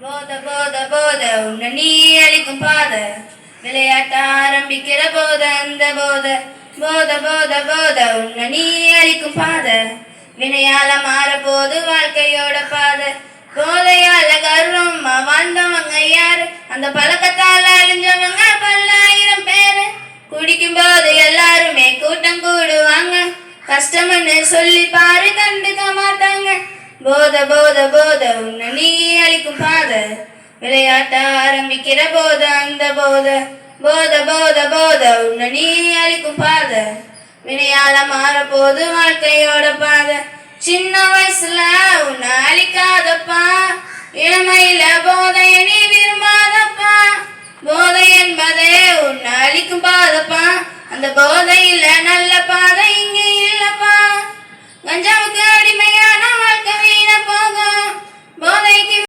போத போத போத உன்னை நீ அளிக்கும் பாத விளையாட்ட ஆரம்பிக்கிற போத அந்த போத போத போத போத உன்னை நீ அளிக்கும் பாத வினையால மாற போது வாழ்க்கையோட பாத போதையால கர்வமா வாழ்ந்தவங்க யாரு அந்த பழக்கத்தால அழிஞ்சவங்க பல்லாயிரம் பேரு குடிக்கும் போது எல்லாருமே கூட்டம் கூடுவாங்க கஷ்டம்னு சொல்லி பாரு கண்டுக்க மாட்டாங்க போத போத போத உன்னை நீ அளிக்கும் பாத விளையாட்ட ஆரம்பிக்கிற போத அந்த போத போத போத போத உன்னை நீ அளிக்கும் பாத வினையால மாற போது வாழ்க்கையோட பாத சின்ன வயசுல உன்னை அழிக்காதப்பா இளமையில போதைய நீ விரும்பாதப்பா போதை என்பதே உன்னை அழிக்கும் பாதப்பா அந்த போதையில நல்ல பாதை இங்கே இல்லப்பா கஞ்சாவுக்கு அடிமையான வாழ்க்கை வீண போகும் போதை